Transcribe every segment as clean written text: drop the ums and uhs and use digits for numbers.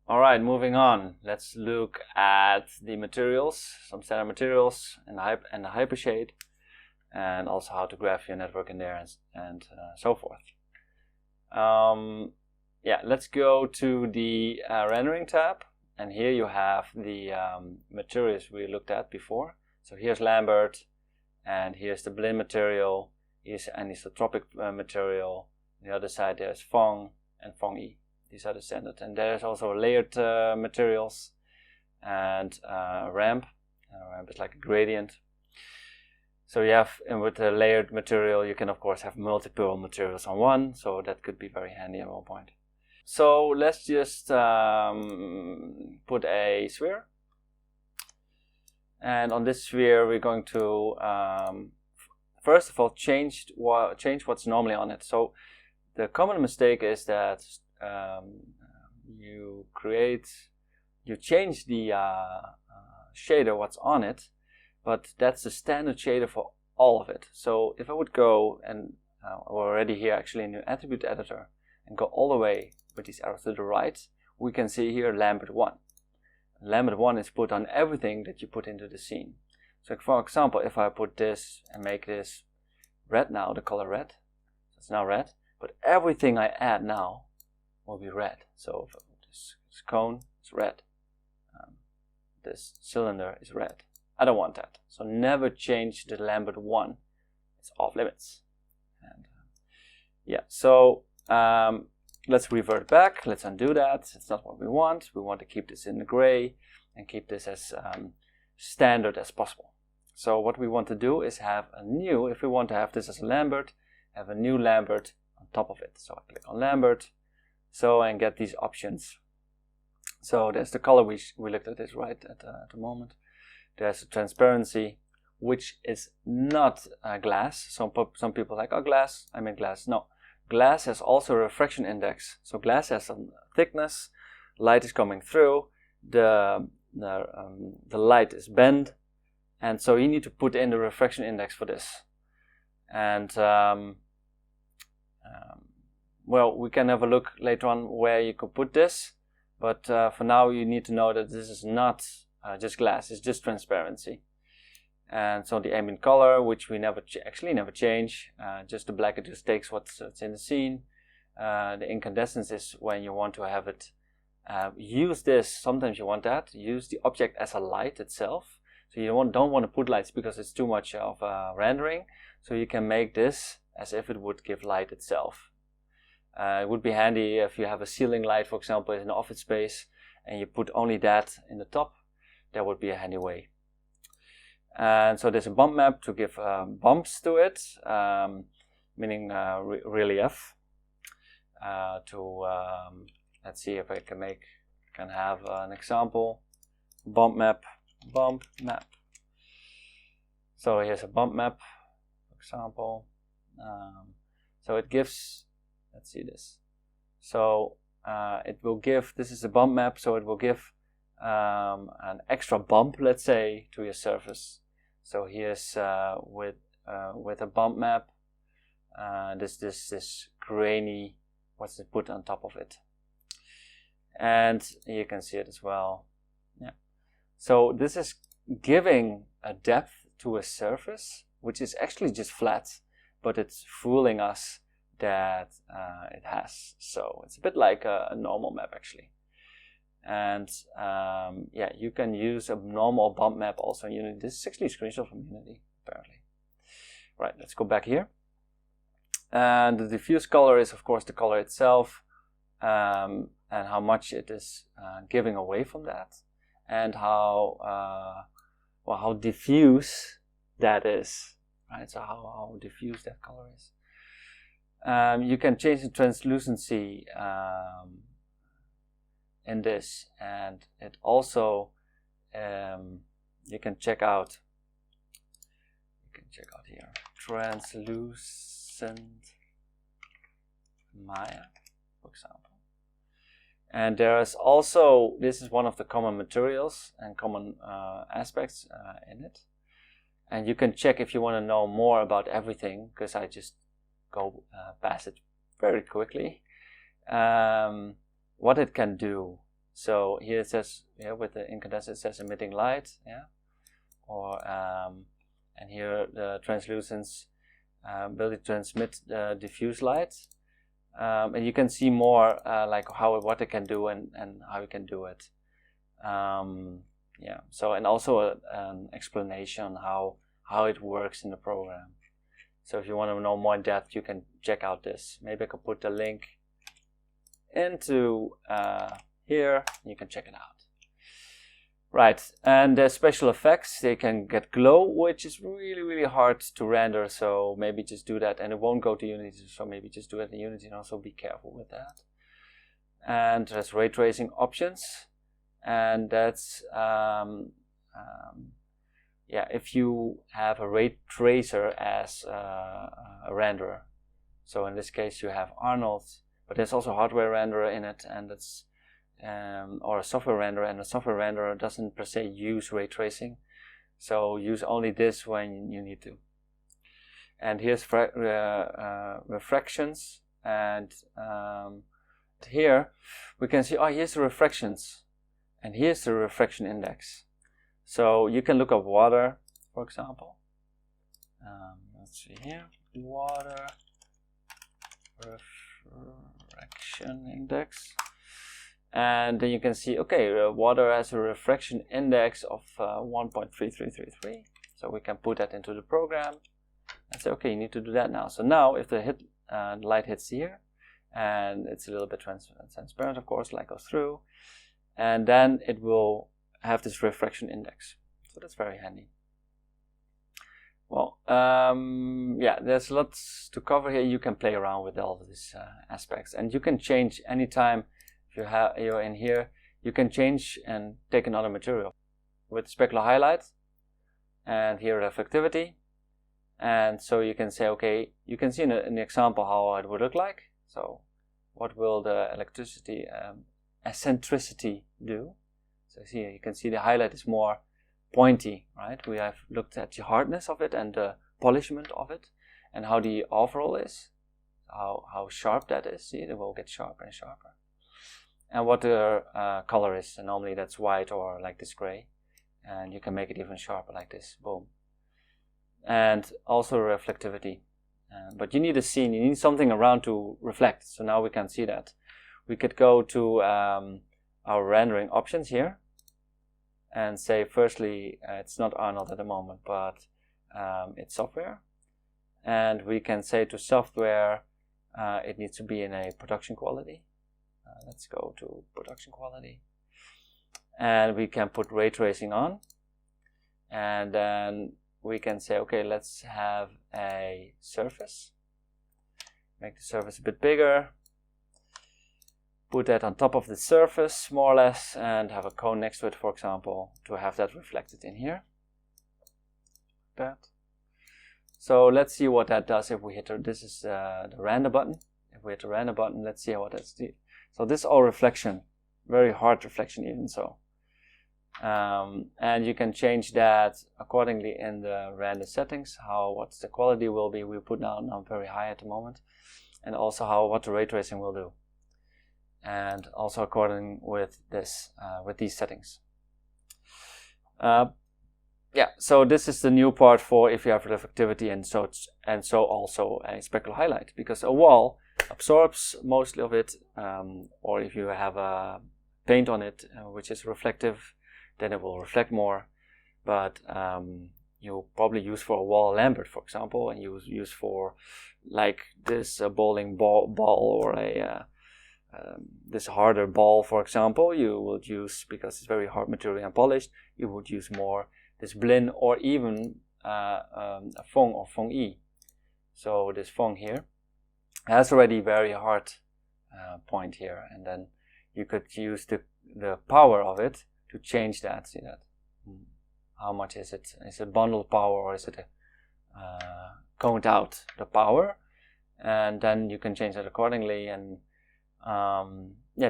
Alright, moving on. Let's look at the materials, some standard materials and the Hypershade, and also how to graph your network in there and so forth. Yeah, let's go to the rendering tab, and here you have the materials we looked at before. So here's Lambert, and here's the Blinn material, here's anisotropic material. On the other side there's Phong and Phong-E. These are the standard, and there's also layered materials and ramp. Ramp is like a gradient. So you have, and with the layered material, you can of course have multiple materials on one, so that could be very handy at one point. So let's just put a sphere, and on this sphere we're going to first of all change what's normally on it. So the common mistake is that you change the shader what's on it, but that's the standard shader for all of it. So if I would go, and we're already here actually in the attribute editor, and go all the way with these arrows to the right, we can see here Lambert 1. Lambert 1 is put on everything that you put into the scene. So for example, if I put this and make this red now, the color red, it's now red, but everything I add now will be red. So this cone is red, this cylinder is red. I don't want that, so never change the Lambert 1. It's off limits. And yeah, so let's revert back. Let's undo that. It's not what we want. We want to keep this in the gray and keep this as standard as possible. So what we want to do is have a new, if we want to have this as a Lambert, have a new Lambert on top of it. So I click on Lambert, and get these options. So there's the color, we looked at this right at the moment. There's a transparency, which is not glass. Some people are like, oh, glass, I mean glass. No, glass has also a refraction index. So glass has some thickness, light is coming through, the light is bent, and so you need to put in the refraction index for this. And well, we can have a look later on where you could put this, but for now you need to know that this is not just glass, it's just transparency. And so the ambient color, which we never change, just the black, it just takes what's in the scene. The incandescence is when you want to have it use this. Sometimes you want that, use the object as a light itself. So you don't want to put lights because it's too much of rendering. So you can make this as if it would give light itself. It would be handy if you have a ceiling light, for example, in an office space, and you put only that in the top. That would be a handy way. And so there's a bump map to give bumps to it, meaning relief. Let's see if I can have an example. Bump map. So here's a bump map, for example. So it gives, let's see this. So it will give, this is a bump map, so it will give an extra bump, let's say, to your surface. So here's with a bump map, this grainy, what's it put on top of it, and you can see it as well. Yeah. So this is giving a depth to a surface, which is actually just flat, but it's fooling us that it has. So it's a bit like a normal map actually. And yeah, you can use a normal bump map also in Unity. This is actually a screenshot from Unity, apparently. Right, let's go back here. And the diffuse color is, of course, the color itself, and how much it is giving away from that, and how diffuse that is. Right, so how diffuse that color is. You can change the translucency in this, and it also you can check out here translucent Maya, for example. And there is also, this is one of the common materials and common aspects in it, and you can check if you want to know more about everything, because I just go past it very quickly. What it can do. So here it says, with the incandescent it says emitting light, or and here the translucence ability to transmit diffuse light, and you can see more like what it can do and how you can do it. So, and also an explanation on how it works in the program. So if you want to know more in depth, you can check out this. Maybe I could put the link into here. You can check it out. Right, and the special effects, they can get glow, which is really, really hard to render. So maybe just do that, and it won't go to Unity. So maybe just do it in Unity, and also be careful with that. And there's ray tracing options, and that's if you have a ray tracer as a renderer. So in this case, you have Arnold, but there's also hardware renderer in it, and it's or a software renderer, and a software renderer doesn't per se use ray tracing, so use only this when you need to. And here's refractions, and here we can see, here's the refractions, and here's the refraction index. So you can look up water, for example. Let's see here, water refraction index. And then you can see, water has a refraction index of 1.3333. So we can put that into the program and say, you need to do that now. So now if the light hits here, and it's a little bit transparent, of course, light goes through, and then it will have this refraction index. So that's very handy. Well, there's lots to cover here. You can play around with all of these aspects, and you can change anytime. If you're in here, you can change and take another material with specular highlight, and here reflectivity, and so you can say, you can see in the example how it would look like. So what will the electricity eccentricity do? So here you can see the highlight is more pointy, right? We have looked at the hardness of it and the polishment of it, and how the overall is, how sharp that is. See, it will get sharper and sharper. And what the color is, and normally that's white or like this gray, and you can make it even sharper like this, boom. And also reflectivity, but you need a scene, you need something around to reflect. So now we can see that. We could go to our rendering options here and say, firstly, it's not Arnold at the moment, but it's software, and we can say to software it needs to be in a production quality. Let's go to production quality, and we can put ray tracing on, and then we can say, let's have a surface, make the surface a bit bigger, put that on top of the surface more or less, and have a cone next to it, for example, to have that reflected in here. So let's see what that does if we hit this is the render button. If we hit the render button, let's see what that's doing. So this is all reflection, very hard reflection even so. And you can change that accordingly in the render settings, what the quality will be. We put now very high at the moment, and also what the ray tracing will do, and also according with this with these settings. So this is the new part for if you have reflectivity and so also a specular highlight, because a wall absorbs mostly of it, or if you have a paint on it which is reflective, then it will reflect more. But you probably use for a wall Lambert, for example, and you use for like this bowling ball or a this harder ball, for example, you would use, because it's very hard material and polished, you would use more this Blinn or even a Phong or Phong E. So this Phong here has already very hard point here, and then you could use the power of it to change that. See that? How much is it? Is it bundled power, or is it coned out the power? And then you can change that accordingly, and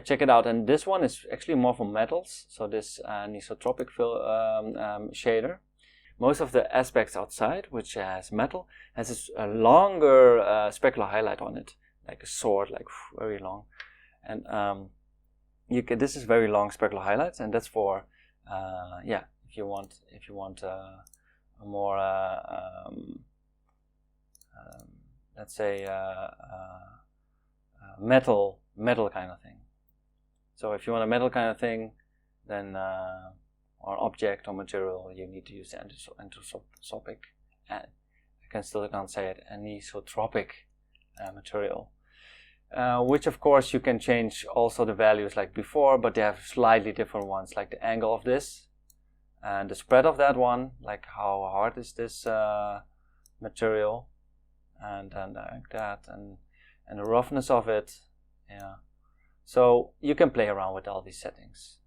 check it out. And this one is actually more for metals, so this anisotropic shader. Most of the aspects outside, which has metal, has this longer specular highlight on it, like a sword, like very long. And this is very long specular highlights, and that's for yeah, if you want a more let's say metal kind of thing. So if you want a metal kind of thing, then or object or material, you need to use anisotropic, and I can't say it, anisotropic material, which of course you can change also the values like before, but they have slightly different ones, like the angle of this and the spread of that one, like how hard is this material, and like that, and the roughness of it. Yeah, so you can play around with all these settings.